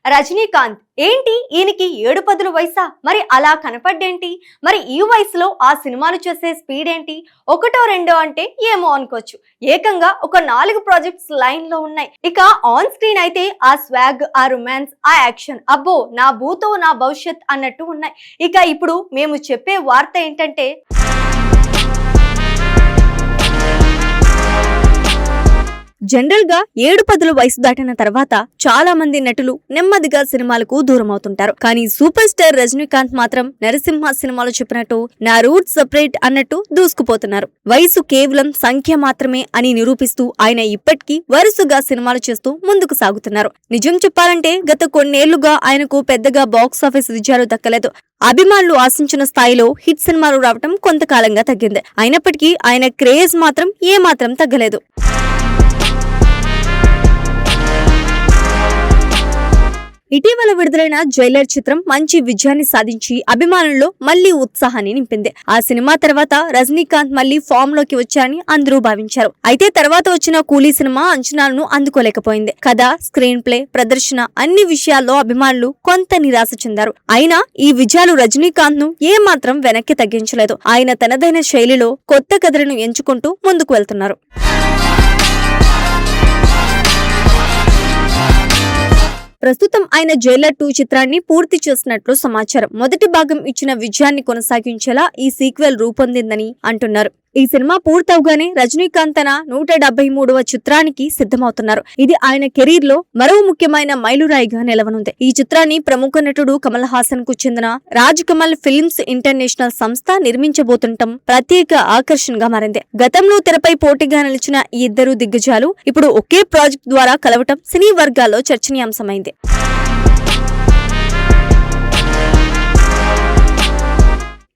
రజనీకాంత్ ఏంటి ఈయనకి 7 వయసా? మరి అలా కనపడ్డేంటి? మరి ఈ వయసులో ఆ సినిమాలు చేసే స్పీడ్ ఏంటి? ఒకటో రెండో అంటే ఏమో అనుకోవచ్చు. ఏకంగా ఒక 4 ప్రాజెక్ట్స్ లైన్ లో ఉన్నాయి. ఇక ఆన్ స్క్రీన్ అయితే ఆ స్వాగ్, ఆ రొమాన్స్, ఆ యాక్షన్ అబ్బో నా భూతో నా భవిష్యత్ అన్నట్టు ఉన్నాయి. ఇక ఇప్పుడు మేము చెప్పే వార్త ఏంటంటే జనరల్ గా 7 వయసు దాటిన తర్వాత చాలా మంది నటులు నెమ్మదిగా సినిమాలకు దూరం అవుతుంటారు. కానీ సూపర్ స్టార్ రజనీకాంత్ మాత్రం నరసింహ సినిమాలో చెప్పినట్టు నా రూట్ సెపరేట్ అన్నట్టు దూసుకుపోతున్నారు. వయసు కేవలం సంఖ్య మాత్రమే అని నిరూపిస్తూ ఆయన ఇప్పటికీ వరుసగా సినిమాలు చేస్తూ ముందుకు సాగుతున్నారు. నిజం చెప్పాలంటే గత కొన్నేళ్లుగా ఆయనకు పెద్దగా బాక్సాఫీస్ విజయాలు దక్కలేదు. అభిమానులు ఆశించిన స్థాయిలో హిట్ సినిమాలు రావటం కొంతకాలంగా తగ్గింది. అయినప్పటికీ ఆయన క్రేజ్ మాత్రం ఏమాత్రం తగ్గలేదు. ఇటీవల విడుదలైన జైలర్ చిత్రం మంచి విజయాన్ని సాధించి అభిమానుల్లో మళ్లీ ఉత్సాహాన్ని నింపింది. ఆ సినిమా తర్వాత రజనీకాంత్ మళ్లీ ఫామ్ లోకి వచ్చారని అందరూ భావించారు. అయితే తర్వాత వచ్చిన కూలీ సినిమా అంచనాలను అందుకోలేకపోయింది. కథ, స్క్రీన్ ప్లే, ప్రదర్శన అన్ని విషయాల్లో అభిమానులు కొంత నిరాశ చెందారు. అయినా ఈ విజయాలు రజనీకాంత్ ను ఏమాత్రం వెనక్కి తగ్గించలేదు. ఆయన తనదైన శైలిలో కొత్త కథలను ఎంచుకుంటూ ముందుకు వెళ్తున్నారు. ప్రస్తుతం ఆయన జైలర్ 2 చిత్రాన్ని పూర్తి చేసినట్లు సమాచారం. మొదటి భాగం ఇచ్చిన విజయాన్ని కొనసాగించేలా ఈ సీక్వెల్ రూపొందిందని అంటున్నారు. ఈ సినిమా పూర్తవగానే రజనీకాంత్ తన 173వ చిత్రానికి సిద్ధమవుతున్నారు. ఇది ఆయన కెరీర్ లో మరో ముఖ్యమైన మైలురాయిగా నిలవనుంది. ఈ చిత్రాన్ని ప్రముఖ నటుడు కమల్ హాసన్ కు చెందిన రాజ్ కమల్ ఫిల్మ్స్ ఇంటర్నేషనల్ సంస్థ నిర్మించబోతుండటం ప్రత్యేక ఆకర్షణగా మారింది. గతంలో తెరపై పోటీగా నిలిచిన ఈ ఇద్దరు దిగ్గజాలు ఇప్పుడు ఒకే ప్రాజెక్ట్ ద్వారా కలవటం సినీ వర్గాల్లో చర్చనీయాంశమైంది.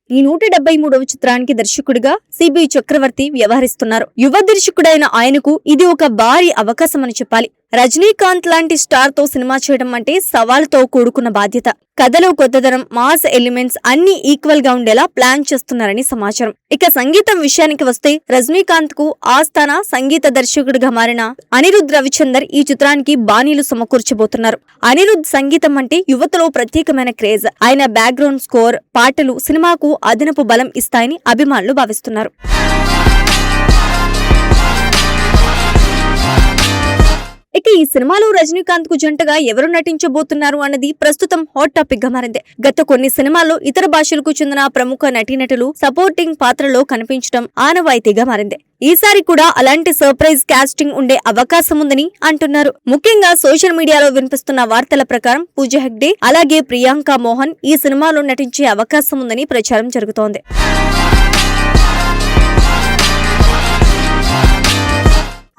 ఈ 173వ చిత్రానికి దర్శకుడిగా సిబి చక్రవర్తి వ్యవహరిస్తున్నారు. యువ దర్శకుడైన ఆయనకు ఇది ఒక భారీ అవకాశమని చెప్పాలి. రజనీకాంత్ లాంటి స్టార్ తో సినిమా చేయడం అంటే సవాలుతో కూడుకున్న బాధ్యత. కథలో కొత్తదనం, మాస్ ఎలిమెంట్స్ అన్ని ఈక్వల్ గా ఉండేలా ప్లాన్ చేస్తున్నారని సమాచారం. ఇక సంగీతం విషయానికి వస్తే రజనీకాంత్ కు ఆస్థాన సంగీత దర్శకుడిగా మారిన అనిరుద్ రవిచందర్ ఈ చిత్రానికి బాణీలు సమకూర్చబోతున్నారు. అనిరుద్ సంగీతం అంటే యువతలో ప్రత్యేకమైన క్రేజ్. ఆయన బ్యాక్గ్రౌండ్ స్కోర్, పాటలు సినిమాకు అదనపు బలం ఇస్తాయని అభిమానులు భావిస్తున్నారు. ఇక ఈ సినిమాలో రజనీకాంత్ కు జంటగా ఎవరు నటించబోతున్నారు అన్నది ప్రస్తుతం హాట్ టాపిక్ గా మారింది. గత కొన్ని సినిమాల్లో ఇతర భాషలకు చెందిన ప్రముఖ నటీనటులు సపోర్టింగ్ పాత్రలో కనిపించడం ఆనవాయితీగా మారింది. ఈసారి కూడా అలాంటి సర్ప్రైజ్ కాస్టింగ్ ఉండే అవకాశం ఉందని అంటున్నారు. ముఖ్యంగా సోషల్ మీడియాలో వినిపిస్తున్న వార్తల ప్రకారం పూజ హెగ్డే అలాగే ప్రియాంక మోహన్ ఈ సినిమాలో నటించే అవకాశం ఉందని ప్రచారం జరుగుతోంది.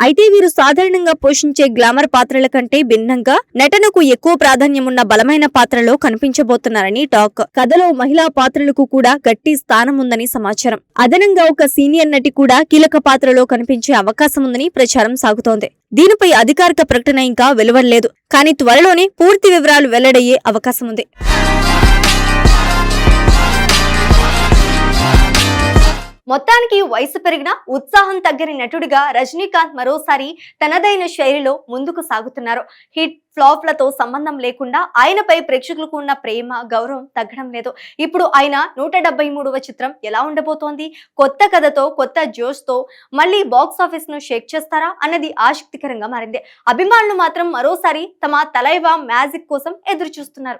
అయితే వీరు సాధారణంగా పోషించే గ్లామర్ పాత్రల కంటే భిన్నంగా నటనకు ఎక్కువ ప్రాధాన్యమున్న బలమైన పాత్రలో కనిపించబోతున్నారని టాక్. కథలో మహిళా పాత్రలకు కూడా గట్టి స్థానం ఉందని సమాచారం. అదనంగా ఒక సీనియర్ నటి కూడా కీలక పాత్రలో కనిపించే అవకాశం ఉందని ప్రచారం సాగుతోంది. దీనిపై అధికారిక ప్రకటన ఇంకా వెలువడలేదు. కానీ త్వరలోనే పూర్తి వివరాలు వెల్లడయ్యే అవకాశం ఉంది. మొత్తానికి వయసు పెరిగిన ఉత్సాహం తగ్గని నటుడిగా రజనీకాంత్ మరోసారి తనదైన శైలిలో ముందుకు సాగుతున్నారు. హిట్ ఫ్లాప్లతో సంబంధం లేకుండా ఆయనపై ప్రేక్షకులకు ఉన్న ప్రేమ, గౌరవం తగ్గడం లేదు. ఇప్పుడు ఆయన 173వ చిత్రం ఎలా ఉండబోతోంది? కొత్త కథతో, కొత్త జోష్ తో మళ్ళీ బాక్స్ ఆఫీస్ ను షేక్ చేస్తారా అన్నది ఆసక్తికరంగా మారింది. అభిమానులు మాత్రం మరోసారి తమ తలైవా మ్యాజిక్ కోసం ఎదురు చూస్తున్నారు.